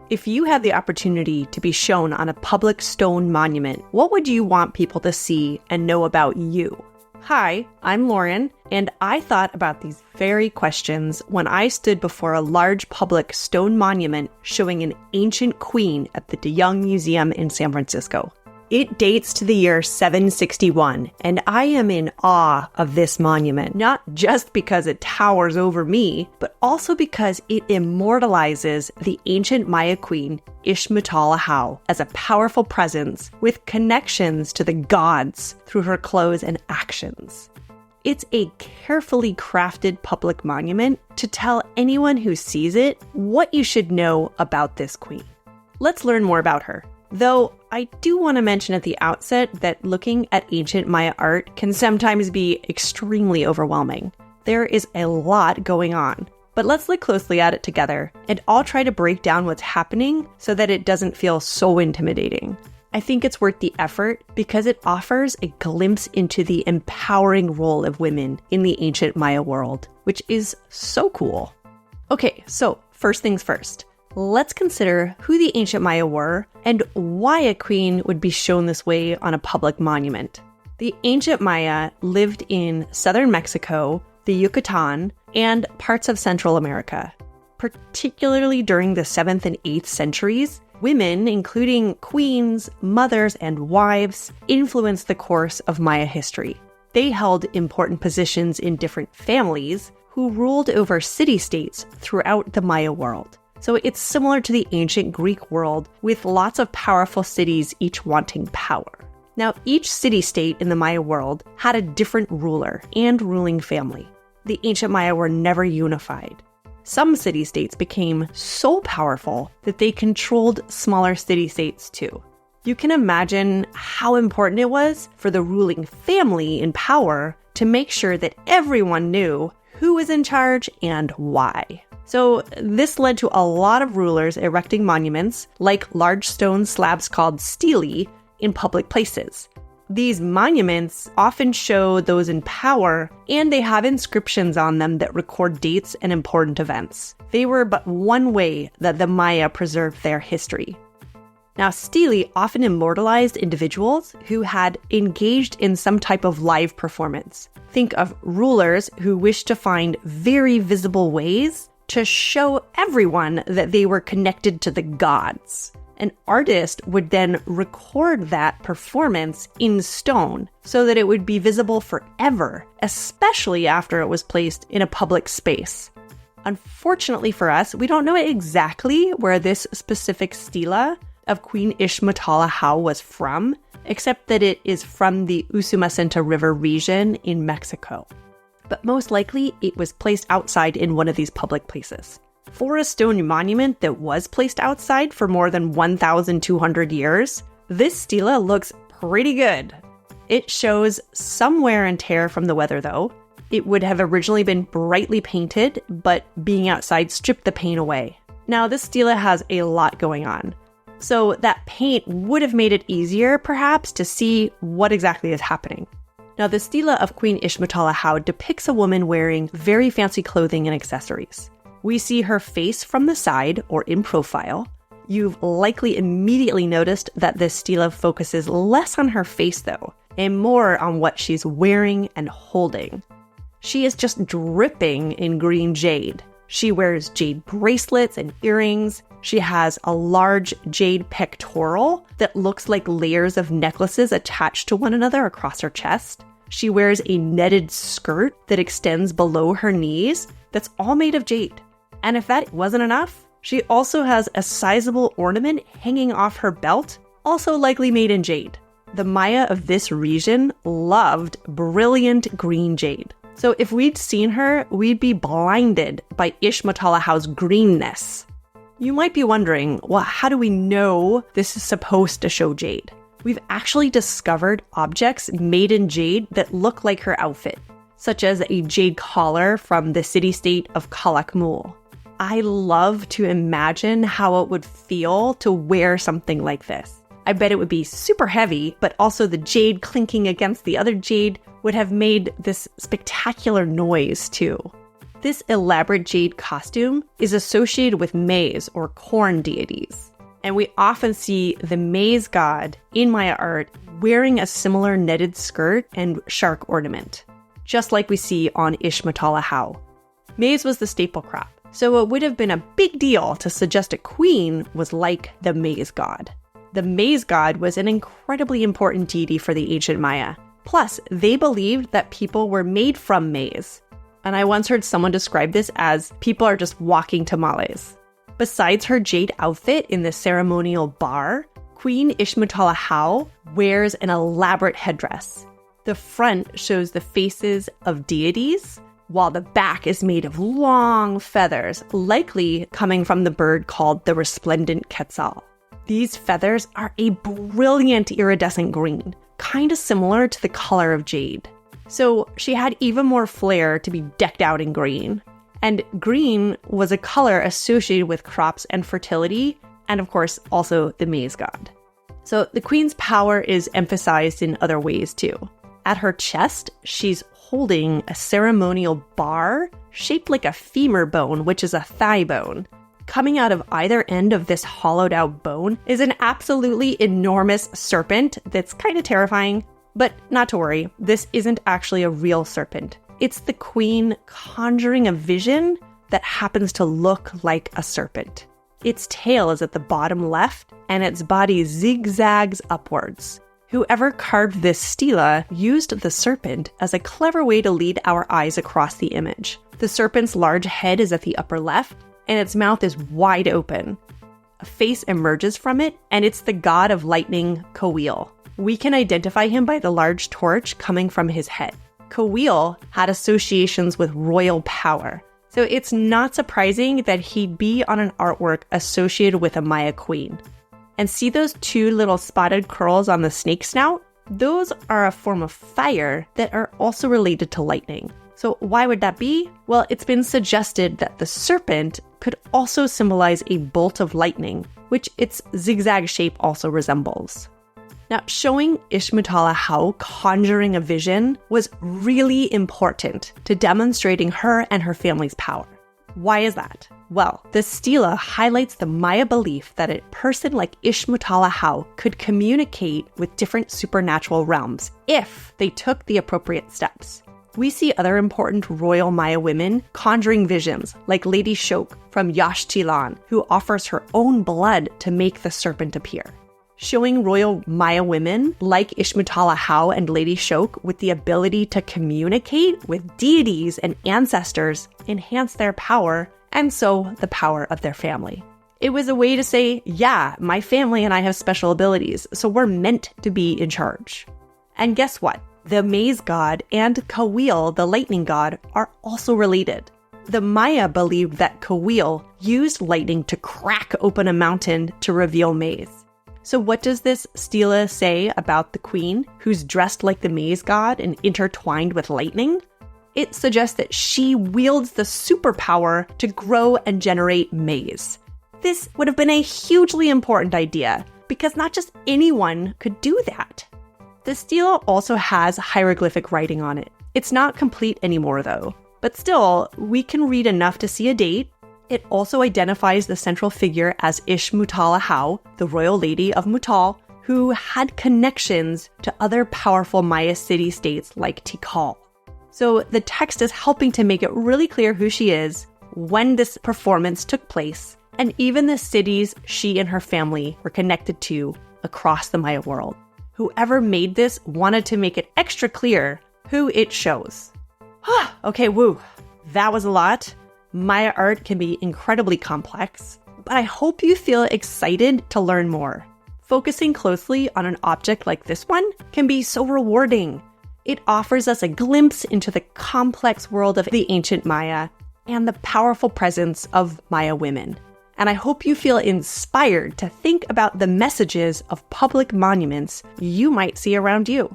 If you had the opportunity to be shown on a public stone monument, what would you want people to see and know about you? Hi, I'm Lauren, and I thought about these very questions when I stood before a large public stone monument showing an ancient queen at the De Young Museum in San Francisco. It dates to the year 761, and I am in awe of this monument, not just because it towers over me, but also because it immortalizes the ancient Maya queen, Ix Mutal Ahaw, as a powerful presence with connections to the gods through her clothes and actions. It's a carefully crafted public monument to tell anyone who sees it what you should know about this queen. Let's learn more about her. Though I do want to mention at the outset that looking at ancient Maya art can sometimes be extremely overwhelming. There is a lot going on, but let's look closely at it together, and I'll try to break down what's happening so that it doesn't feel so intimidating. I think it's worth the effort because it offers a glimpse into the empowering role of women in the ancient Maya world, which is so cool. Okay, so first things first. Let's consider who the ancient Maya were and why a queen would be shown this way on a public monument. The ancient Maya lived in southern Mexico, the Yucatan, and parts of Central America. Particularly during the 7th and 8th centuries, women, including queens, mothers, and wives, influenced the course of Maya history. They held important positions in different families who ruled over city-states throughout the Maya world. So it's similar to the ancient Greek world, with lots of powerful cities each wanting power. Now, each city-state in the Maya world had a different ruler and ruling family. The ancient Maya were never unified. Some city-states became so powerful that they controlled smaller city-states too. You can imagine how important it was for the ruling family in power to make sure that everyone knew who was in charge and why. So this led to a lot of rulers erecting monuments, like large stone slabs called stele, in public places. These monuments often show those in power, and they have inscriptions on them that record dates and important events. They were but one way that the Maya preserved their history. Now, stele often immortalized individuals who had engaged in some type of live performance. Think of rulers who wished to find very visible ways to show everyone that they were connected to the gods. An artist would then record that performance in stone so that it would be visible forever, especially after it was placed in a public space. Unfortunately for us, we don't know exactly where this specific stela of Queen Ix Mutal Ahaw was from, except that it is from the Usumacinta River region in Mexico. But most likely, it was placed outside in one of these public places. For a stone monument that was placed outside for more than 1,200 years, this stela looks pretty good. It shows some wear and tear from the weather, though. It would have originally been brightly painted, but being outside stripped the paint away. Now, this stela has a lot going on. So that paint would have made it easier, perhaps, to see what exactly is happening. Now, the stela of Queen Ix Mutal Ahaw depicts a woman wearing very fancy clothing and accessories. We see her face from the side, or in profile. You've likely immediately noticed that this stela focuses less on her face, though, and more on what she's wearing and holding. She is just dripping in green jade. She wears jade bracelets and earrings. She has a large jade pectoral that looks like layers of necklaces attached to one another across her chest. She wears a netted skirt that extends below her knees that's all made of jade. And if that wasn't enough, she also has a sizable ornament hanging off her belt, also likely made in jade. The Maya of this region loved brilliant green jade. So if we'd seen her, we'd be blinded by Ix Mutal Ahaw's greenness. You might be wondering, well, how do we know this is supposed to show jade? We've actually discovered objects made in jade that look like her outfit, such as a jade collar from the city-state of Calakmul. I love to imagine how it would feel to wear something like this. I bet it would be super heavy, but also the jade clinking against the other jade would have made this spectacular noise too. This elaborate jade costume is associated with maize or corn deities. And we often see the Maize God in Maya art wearing a similar netted skirt and shark ornament, just like we see on Ix Mutal Ahaw. Maize was the staple crop, so it would have been a big deal to suggest a queen was like the Maize God. The Maize God was an incredibly important deity for the ancient Maya. Plus, they believed that people were made from maize. And I once heard someone describe this as people are just walking tamales. Besides her jade outfit in the ceremonial bar, Queen Ix Mutal Ahaw wears an elaborate headdress. The front shows the faces of deities, while the back is made of long feathers, likely coming from the bird called the resplendent quetzal. These feathers are a brilliant iridescent green, kind of similar to the color of jade. So she had even more flair to be decked out in green. And green was a color associated with crops and fertility, and of course, also the Maize God. So the queen's power is emphasized in other ways too. At her chest, she's holding a ceremonial bar shaped like a femur bone, which is a thigh bone. Coming out of either end of this hollowed out bone is an absolutely enormous serpent that's kind of terrifying. But not to worry, this isn't actually a real serpent. It's the queen conjuring a vision that happens to look like a serpent. Its tail is at the bottom left, and its body zigzags upwards. Whoever carved this stela used the serpent as a clever way to lead our eyes across the image. The serpent's large head is at the upper left, and its mouth is wide open. A face emerges from it, and it's the god of lightning, Quetzal. We can identify him by the large torch coming from his head. Quetzal had associations with royal power, so it's not surprising that he'd be on an artwork associated with a Maya queen. And see those two little spotted curls on the snake snout? Those are a form of fire that are also related to lightning. So why would that be? Well, it's been suggested that the serpent could also symbolize a bolt of lightning, which its zigzag shape also resembles. Now, showing Ix Mutal Ahaw conjuring a vision was really important to demonstrating her and her family's power. Why is that? Well, the stela highlights the Maya belief that a person like Ix Mutal Ahaw could communicate with different supernatural realms if they took the appropriate steps. We see other important royal Maya women conjuring visions, like Lady Xoc from Yaxchilan, who offers her own blood to make the serpent appear. Showing royal Maya women like Ix Mutal Ahaw and Lady Xoc with the ability to communicate with deities and ancestors enhance their power, and so the power of their family. It was a way to say, yeah, my family and I have special abilities, so we're meant to be in charge. And guess what? The Maize God and Quetzal, the lightning god, are also related. The Maya believed that Quetzal used lightning to crack open a mountain to reveal maize. So what does this stela say about the queen who's dressed like the Maize God and intertwined with lightning? It suggests that she wields the superpower to grow and generate maize. This would have been a hugely important idea because not just anyone could do that. The stela also has hieroglyphic writing on it. It's not complete anymore though, but still, we can read enough to see a date. It also identifies the central figure as Ix Mutal Ahaw, the royal lady of Mutal, who had connections to other powerful Maya city-states like Tikal. So the text is helping to make it really clear who she is, when this performance took place, and even the cities she and her family were connected to across the Maya world. Whoever made this wanted to make it extra clear who it shows. Okay, woo, that was a lot. Maya art can be incredibly complex, but I hope you feel excited to learn more. Focusing closely on an object like this one can be so rewarding. It offers us a glimpse into the complex world of the ancient Maya and the powerful presence of Maya women. And I hope you feel inspired to think about the messages of public monuments you might see around you.